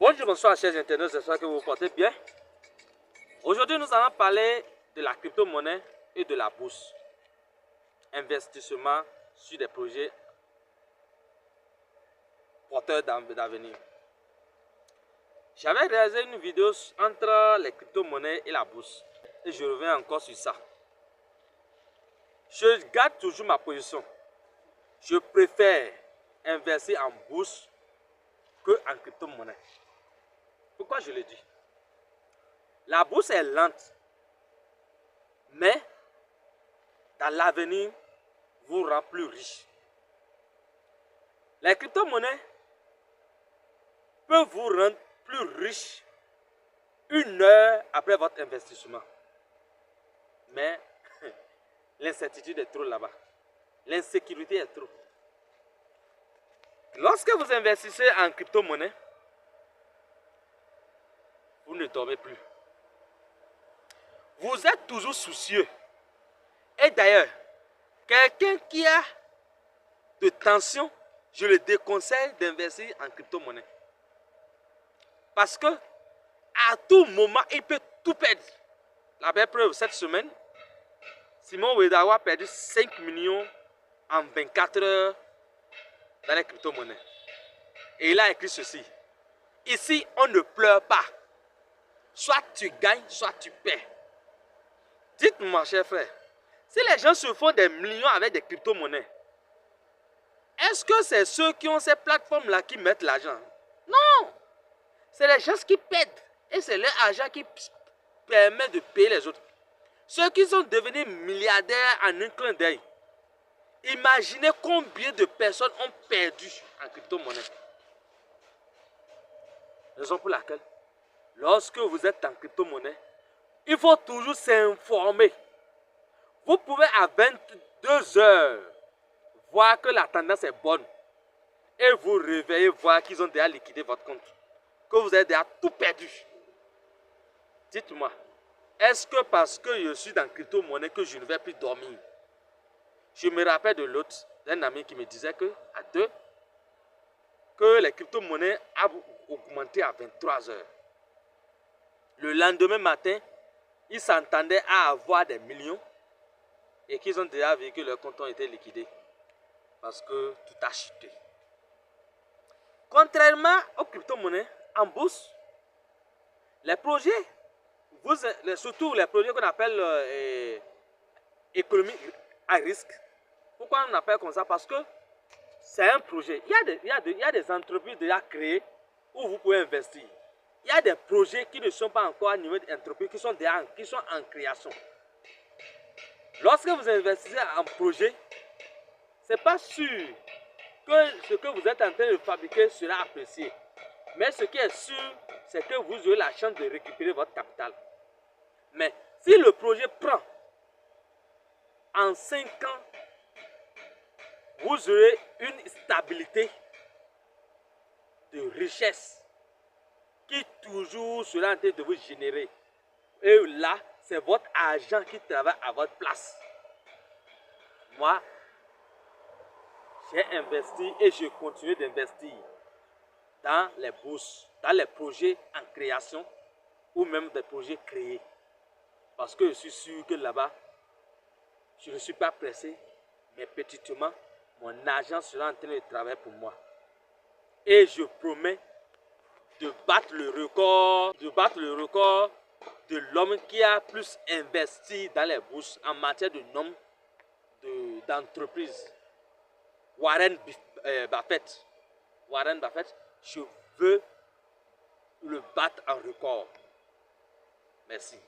Bonjour, bonsoir chers internautes, j'espère que vous vous portez bien. Aujourd'hui, nous allons parler de la crypto-monnaie et de la bourse. Investissement sur des projets porteurs d'avenir. J'avais réalisé une vidéo entre les crypto-monnaies et la bourse. Et je reviens encore sur ça. Je garde toujours ma position. Je préfère investir en bourse qu'en crypto-monnaie. Pourquoi je le dis? La bourse est lente, mais dans l'avenir, vous rend plus riche. Les crypto-monnaies peuvent vous rendre plus riche 1 heure après votre investissement. Mais l'incertitude est trop là-bas. L'insécurité est trop. Lorsque vous investissez en crypto-monnaie, vous ne dormez plus. Vous êtes toujours soucieux. Et d'ailleurs, quelqu'un qui a de tension, je le déconseille d'investir en crypto-monnaie. Parce que à tout moment, il peut tout perdre. La belle preuve, cette semaine, Simon Wedawa a perdu 5 millions en 24 heures dans les crypto-monnaies. Et il a écrit ceci. Ici, on ne pleure pas. Soit tu gagnes, soit tu perds. Dites-moi, cher frère, si les gens se font des millions avec des crypto-monnaies, est-ce que c'est ceux qui ont ces plateformes-là qui mettent l'argent? Non! C'est les gens qui perdent. Et c'est leur argent qui permet de payer les autres. Ceux qui sont devenus milliardaires en un clin d'œil. Imaginez combien de personnes ont perdu en crypto-monnaie. Raison pour laquelle, lorsque vous êtes en crypto-monnaie, il faut toujours s'informer. Vous pouvez à 22 heures voir que la tendance est bonne. Et vous réveillez voir qu'ils ont déjà liquidé votre compte. Que vous avez déjà tout perdu. Dites-moi, est-ce que parce que je suis dans crypto-monnaie que je ne vais plus dormir? Je me rappelle de l'autre, d'un ami qui me disait que à 2, que les crypto-monnaies ont augmenté à 23 heures. Le lendemain matin, ils s'entendaient à avoir des millions et qu'ils ont déjà vu que leurs comptes ont été liquidés parce que tout a chuté. Contrairement aux crypto-monnaies, en bourse, les projets, surtout les projets qu'on appelle économie à risque. Pourquoi on appelle comme ça? Parce que c'est un projet. Il y a des entreprises déjà créées où vous pouvez investir. Il y a des projets qui ne sont pas encore à niveau d'entreprise, qui sont en création. Lorsque vous investissez en projet, ce n'est pas sûr que ce que vous êtes en train de fabriquer sera apprécié. Mais ce qui est sûr, c'est que vous aurez la chance de récupérer votre capital. Mais si le projet prend en 5 ans, vous aurez une stabilité de richesse qui toujours sera en train de vous générer. Et là, c'est votre argent qui travaille à votre place. Moi, j'ai investi et je continue d'investir dans les bourses, dans les projets en création ou même des projets créés. Parce que je suis sûr que là-bas, je ne suis pas pressé, mais petitement, mon argent sera en train de travailler pour moi. Et je promets de battre le record de l'homme qui a plus investi dans les bourses en matière de nombre d'entreprises. Warren Buffett. Warren Buffett, je veux le battre en record. Merci.